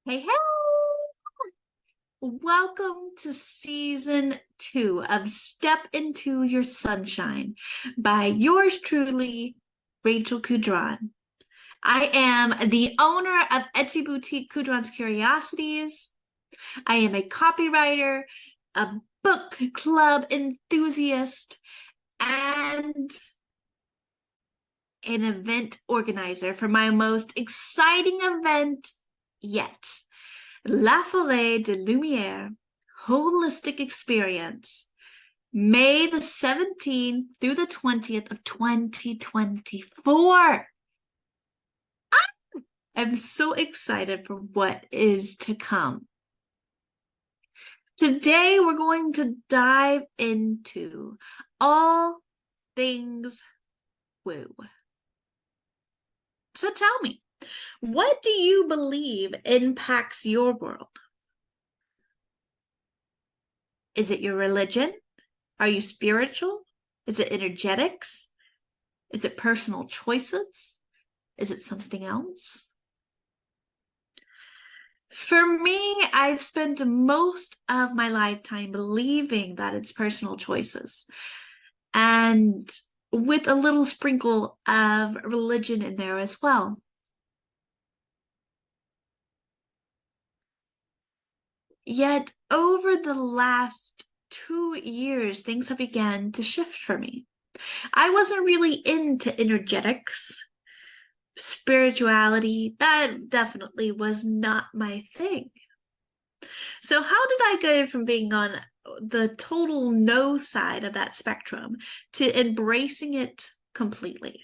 Hey, hey! Welcome to season 2 of Step Into Your Sunshine by yours truly, Rachel Coudron. I am the owner of Etsy Boutique Coudron's Curiosities. I am a copywriter, a book club enthusiast, and an event organizer for my most exciting event yet. La Forêt de Lumière Holistic Experience, May the 17th through the 20th of 2024. I'm so excited for what is to come. Today, we're going to dive into all things woo. So tell me, what do you believe impacts your world? Is it your religion? Are you spiritual? Is it energetics? Is it personal choices? Is it something else? For me, I've spent most of my lifetime believing that it's personal choices, and with a little sprinkle of religion in there as well. Yet, over the last 2 years, things have begun to shift for me. I wasn't really into energetics, spirituality. That definitely was not my thing. So, how did I go from being on the total no side of that spectrum to embracing it completely?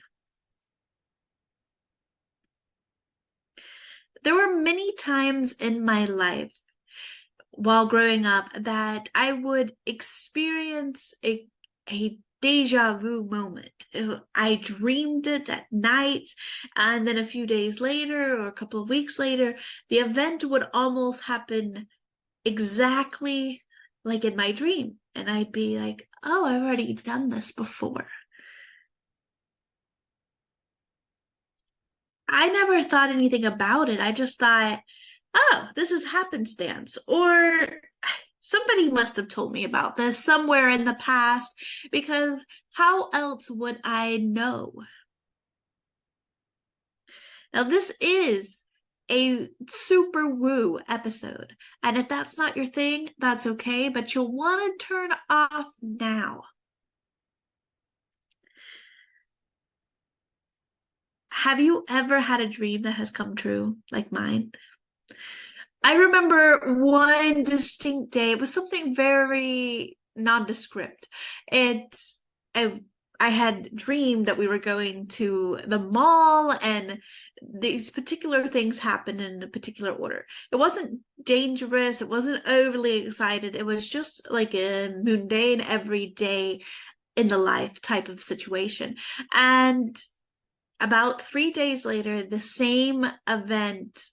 There were many times in my life while growing up that I would experience a deja vu moment. I dreamed it at night, and then a few days later or a couple of weeks later, the event would almost happen exactly like in my dream. And I'd be like, oh, I've already done this before. I never thought anything about it. I just thought, oh, this is happenstance. Or somebody must have told me about this somewhere in the past, because how else would I know? Now, this is a super woo episode. And if that's not your thing, that's okay, but you'll want to turn off now. Have you ever had a dream that has come true like mine? I remember one distinct day. It was something very nondescript. It's I, I had dreamed that we were going to the mall, and these particular things happened in a particular order. It wasn't dangerous. It wasn't overly excited. It was just like a mundane, everyday in the life type of situation. And about 3 days later, the same event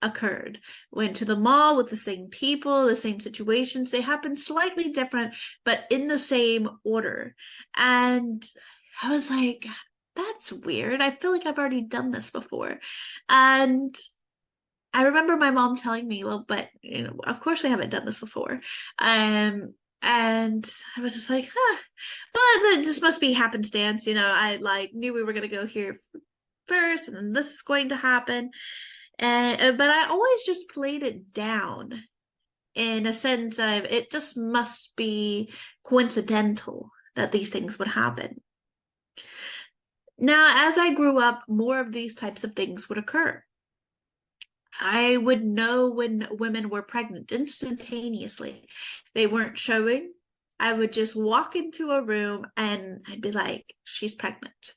occurred. Went to the mall with the same people, the same situations. They happened slightly different, but in the same order. And I was like, that's weird. I feel like I've already done this before. And I remember my mom telling me, well, but of course we haven't done this before. And I was just like, huh, well, this must be happenstance. I like knew we were gonna go here first, and then this is going to happen. And but I always just played it down in a sense of it just must be coincidental that these things would happen. Now, as I grew up, more of these types of things would occur. I would know when women were pregnant instantaneously. They weren't showing. I would just walk into a room and I'd be like, she's pregnant.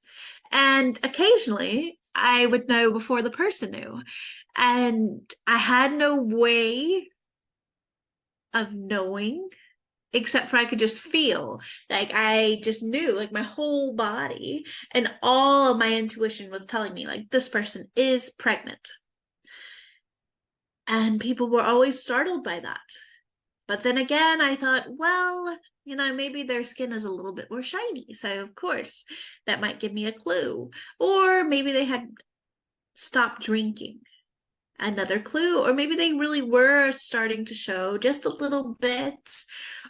And occasionally I would know before the person knew. And I had no way of knowing except for I could just feel. Like I just knew, like my whole body and all of my intuition was telling me, like, this person is pregnant. And people were always startled by that. But then again, I thought, well, maybe their skin is a little bit more shiny. So, of course, that might give me a clue. Or maybe they had stopped drinking. another clue, or maybe they really were starting to show just a little bit,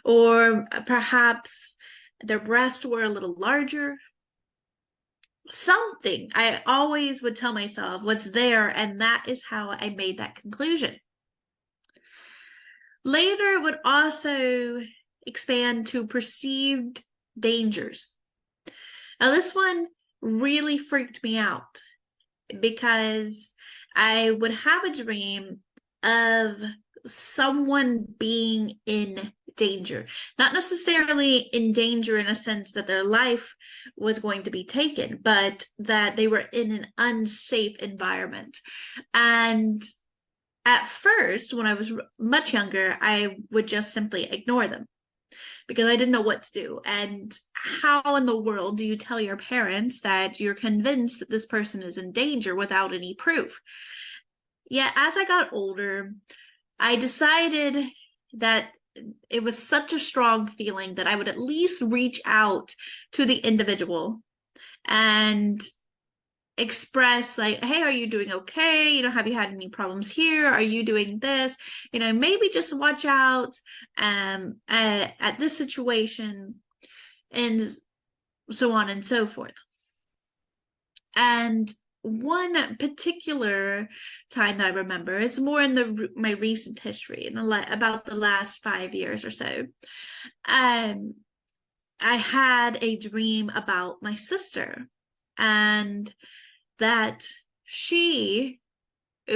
or perhaps their breasts were a little larger. Something I always would tell myself was there, and that is how I made that conclusion. Later, it would also expand to perceived dangers. Now, this one really freaked me out because I would have a dream of someone being in danger, not necessarily in danger in a sense that their life was going to be taken, but that they were in an unsafe environment. And at first, when I was much younger, I would just simply ignore them because I didn't know what to do. And how in the world do you tell your parents that you're convinced that this person is in danger without any proof? Yet, as I got older, I decided that it was such a strong feeling that I would at least reach out to the individual and express, like, hey, are you doing okay? Have you had any problems here? Are you doing this? Maybe just watch out at this situation, and so on and so forth. And one particular time that I remember is more in my recent history, in about the last 5 years or so. I had a dream about my sister, and that it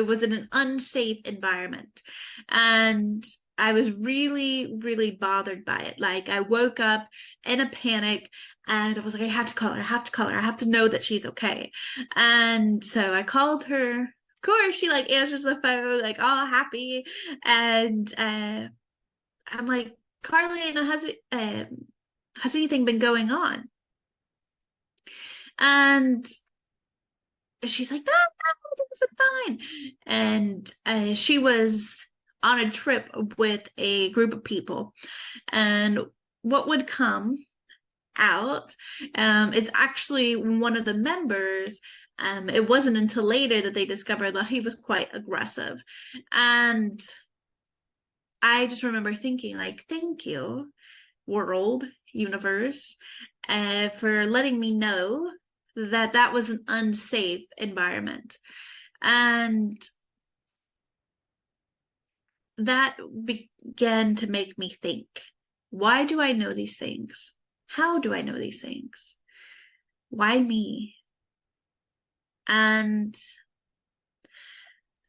was in an unsafe environment, and I was really, really bothered by it. Like, I woke up in a panic, and I was like, I have to call her. I have to call her. I have to know that she's okay. And so I called her. Of course, she like answers the phone, like all happy. And I'm like, Carlina, has anything been going on? And she's like, no, everything's been fine. And she was on a trip with a group of people. And what would come out is actually one of the members. It wasn't until later that they discovered that he was quite aggressive. And I just remember thinking, like, thank you, world, universe, for letting me know that that was an unsafe environment. And that began to make me think, why do I know these things? How do I know these things? Why me? And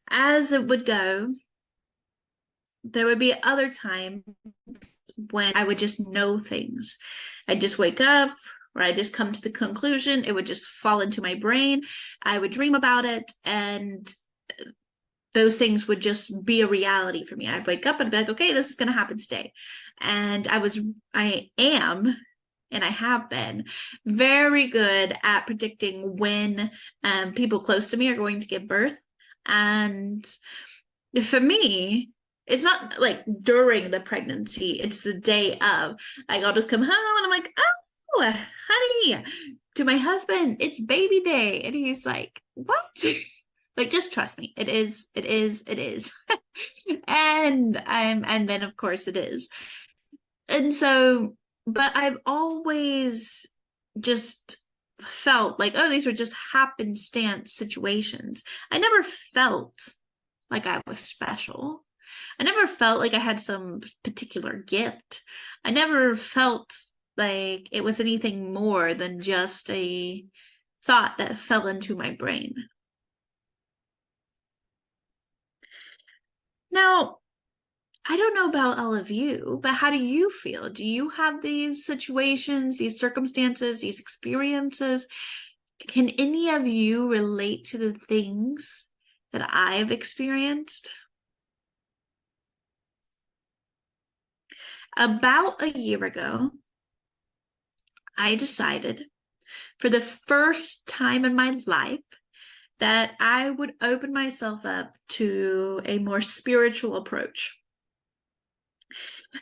as it would go, there would be other times when I would just know things. I'd just wake up, or I'd just come to the conclusion. It would just fall into my brain. I would dream about it, and those things would just be a reality for me. I'd wake up and be like, okay, this is going to happen today. And I am, and I have been very good at predicting when people close to me are going to give birth. And for me, it's not like during the pregnancy, it's the day of. Like, I'll just come home and I'm like, oh, honey, to my husband, it's baby day. And he's like, what? Like, just trust me. It is. And then of course it is. And so, but I've always just felt like, oh, these are just happenstance situations. I never felt like I was special. I never felt like I had some particular gift. I never felt like it was anything more than just a thought that fell into my brain. Now, I don't know about all of you, but how do you feel? Do you have these situations, these circumstances, these experiences? Can any of you relate to the things that I've experienced? About a year ago, I decided for the first time in my life that I would open myself up to a more spiritual approach.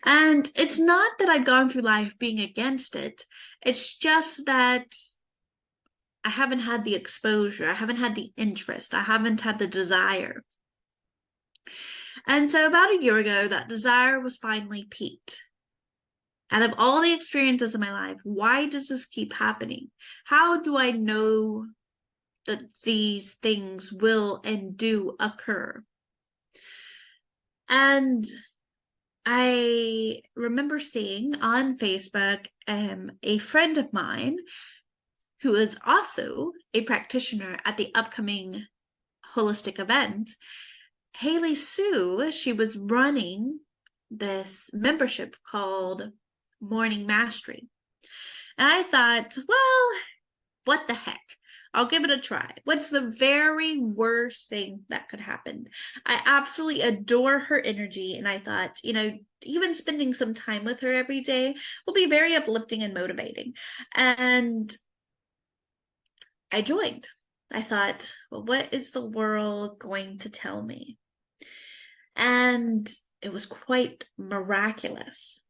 And it's not that I've gone through life being against it. It's just that I haven't had the exposure. I haven't had the interest. I haven't had the desire. And so about a year ago, that desire was finally piqued. Out of all the experiences in my life, why does this keep happening? How do I know that these things will and do occur? And I remember seeing on Facebook a friend of mine who is also a practitioner at the upcoming holistic event, Haley Sue. She was running this membership called Morning Mastery. And I thought, well, what the heck? I'll give it a try. What's the very worst thing that could happen? I absolutely adore her energy. And I thought, even spending some time with her every day will be very uplifting and motivating. And I joined. I thought, well, what is the world going to tell me? And it was quite miraculous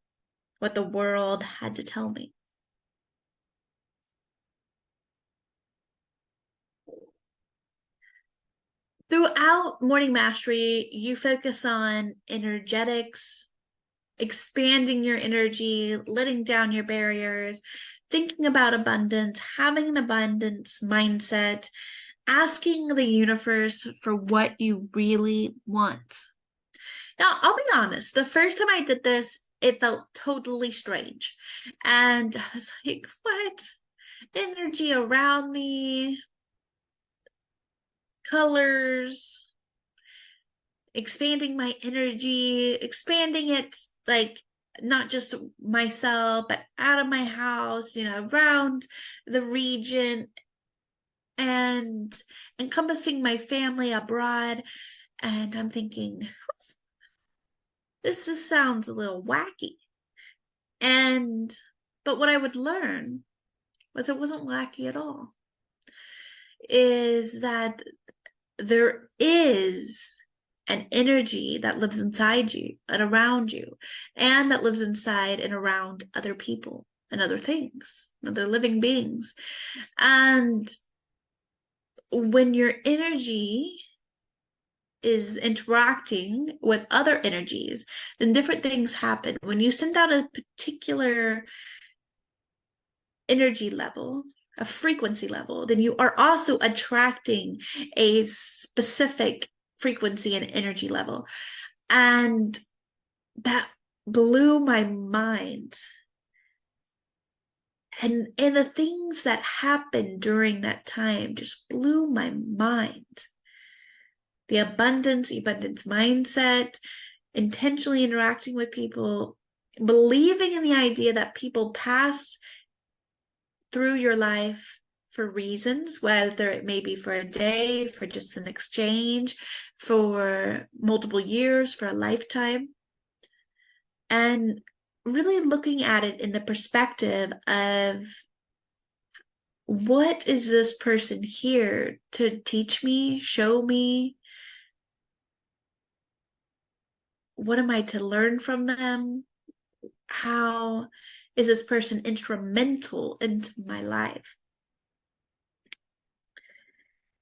what the world had to tell me. Throughout Morning Mastery, you focus on energetics, expanding your energy, letting down your barriers, thinking about abundance, having an abundance mindset, asking the universe for what you really want. Now, I'll be honest, the first time I did this, it felt totally strange. And I was like, what? Energy around me, colors, expanding my energy, expanding it like not just myself, but out of my house, around the region and encompassing my family abroad. And I'm thinking, this just sounds a little wacky. But what I would learn was it wasn't wacky at all. Is that there is an energy that lives inside you and around you, and that lives inside and around other people and other things, other living beings. And when your energy is interacting with other energies, then different things happen. When you send out a particular energy level, a frequency level, then you are also attracting a specific frequency and energy level. And that blew my mind. And the things that happened during that time just blew my mind. The abundance mindset, intentionally interacting with people, believing in the idea that people pass through your life for reasons, whether it may be for a day, for just an exchange, for multiple years, for a lifetime. And really looking at it in the perspective of, what is this person here to teach me, show me? What am I to learn from them? How is this person instrumental into my life?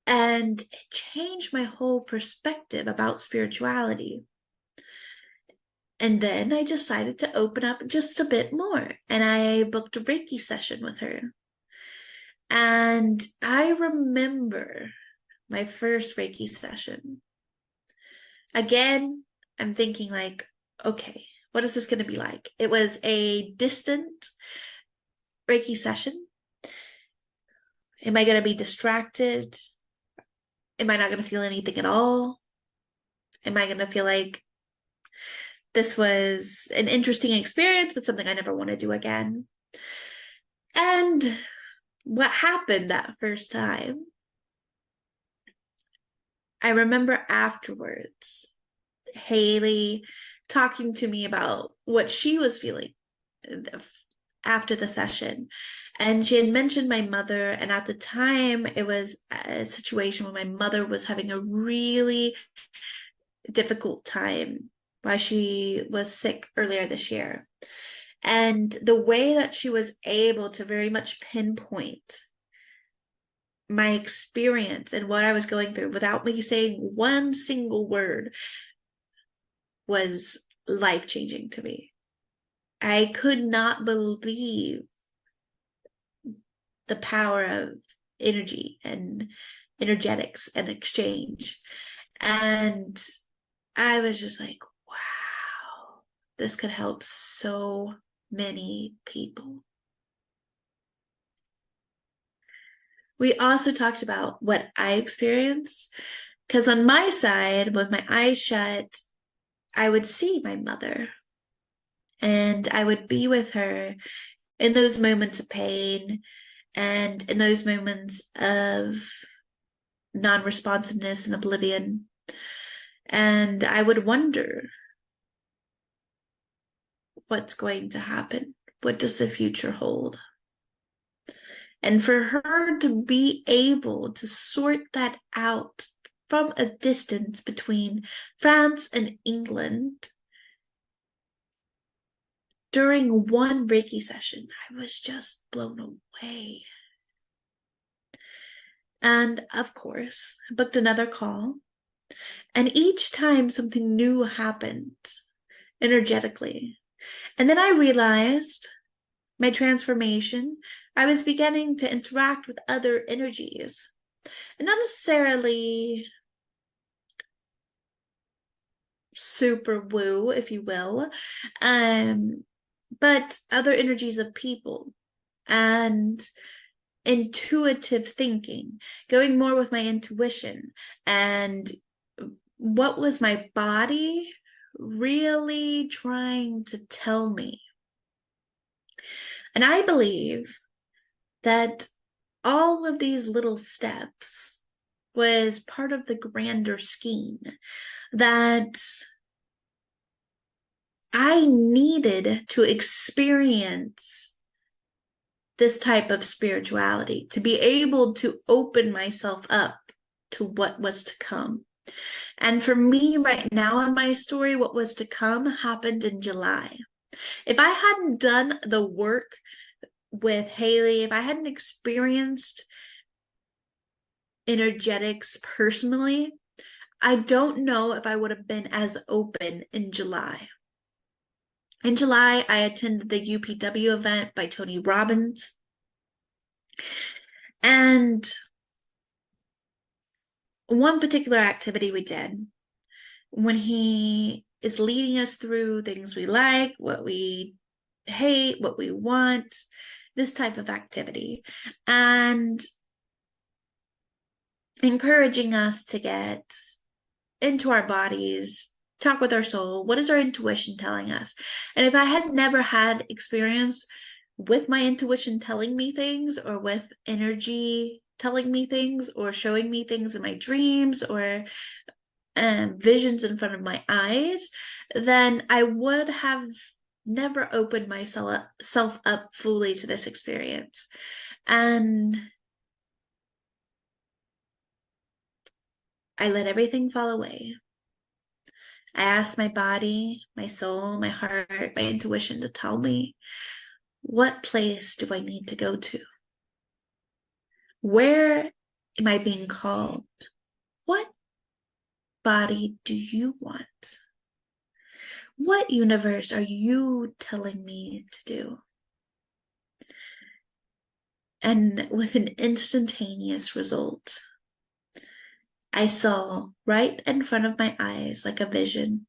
And it changed my whole perspective about spirituality. And then I decided to open up just a bit more, and I booked a Reiki session with her. And I remember my first Reiki session. Again, I'm thinking like, okay, what is this going to be like? It was a distant Reiki session. Am I going to be distracted? Am I not going to feel anything at all? Am I going to feel like this was an interesting experience, but something I never want to do again? And what happened that first time, I remember afterwards, Haley talking to me about what she was feeling after the session. And she had mentioned my mother. And at the time, it was a situation where my mother was having a really difficult time while she was sick earlier this year. And the way that she was able to very much pinpoint my experience and what I was going through without me saying one single word was life-changing to me. I could not believe the power of energy and energetics and exchange. And I was just like, wow, this could help so many people. We also talked about what I experienced, because on my side, with my eyes shut, I would see my mother and I would be with her in those moments of pain and in those moments of non-responsiveness and oblivion. And I would wonder what's going to happen. What does the future hold? And for her to be able to sort that out from a distance between France and England during one Reiki session, I was just blown away. And of course, I booked another call. And each time something new happened energetically. And then I realized my transformation, I was beginning to interact with other energies. And not necessarily super woo, if you will, but other energies of people and intuitive thinking, going more with my intuition and what was my body really trying to tell me. And I believe that all of these little steps was part of the grander scheme that I needed to experience this type of spirituality, to be able to open myself up to what was to come. And for me right now in my story, what was to come happened in July. If I hadn't done the work with Haley, if I hadn't experienced energetics personally, I don't know if I would have been as open in July. In July, I attended the UPW event by Tony Robbins. And one particular activity we did when he is leading us through things we like, what we hate, what we want, this type of activity, and encouraging us to get into our bodies, talk with our soul. What is our intuition telling us? And if I had never had experience with my intuition telling me things, or with energy telling me things, or showing me things in my dreams, or visions in front of my eyes, then I would have never opened myself up fully to this experience. And I let everything fall away. I asked my body, my soul, my heart, my intuition to tell me, what place do I need to go to? Where am I being called? What body do you want? What universe are you telling me to do? And with an instantaneous result, I saw right in front of my eyes, like a vision,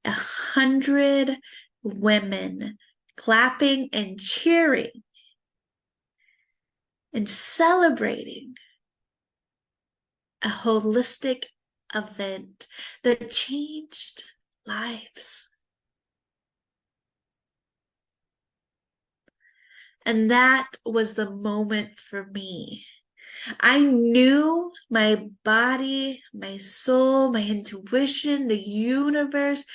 100 women clapping and cheering and celebrating a holistic event that changed lives. And that was the moment for me. I knew my body, my soul, my intuition, the universe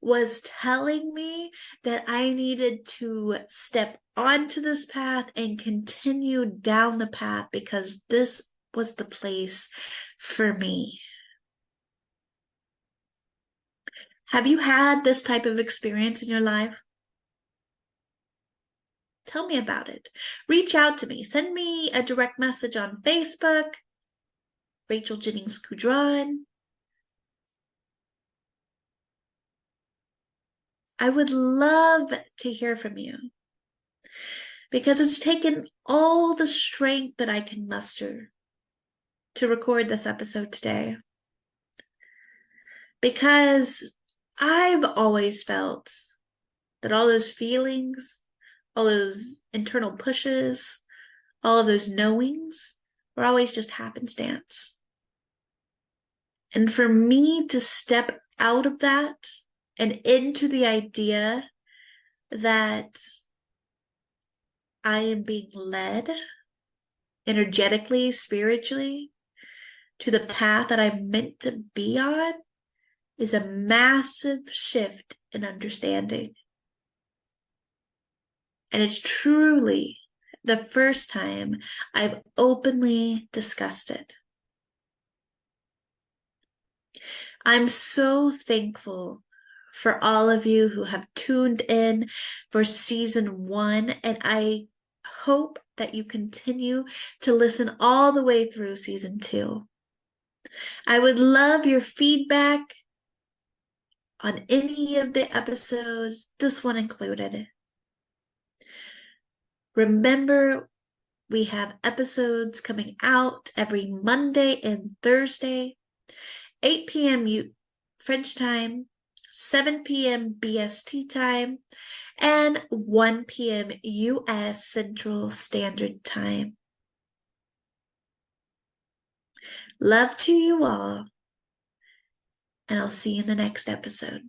was telling me that I needed to step onto this path and continue down the path, because this was the place for me. Have you had this type of experience in your life? Tell me about it. Reach out to me. Send me a direct message on Facebook, Rachel Jennings Coudron. I would love to hear from you because it's taken all the strength that I can muster to record this episode today. Because I've always felt that all those feelings, all those internal pushes, all of those knowings were always just happenstance. And for me to step out of that and into the idea that I am being led energetically, spiritually, to the path that I'm meant to be on is a massive shift in understanding. And it's truly the first time I've openly discussed it. I'm so thankful for all of you who have tuned in for season 1, and I hope that you continue to listen all the way through season 2. I would love your feedback on any of the episodes, this one included. Remember, we have episodes coming out every Monday and Thursday, 8 p.m. French time, 7 p.m. BST time, and 1 p.m. U.S. Central Standard Time. Love to you all, and I'll see you in the next episode.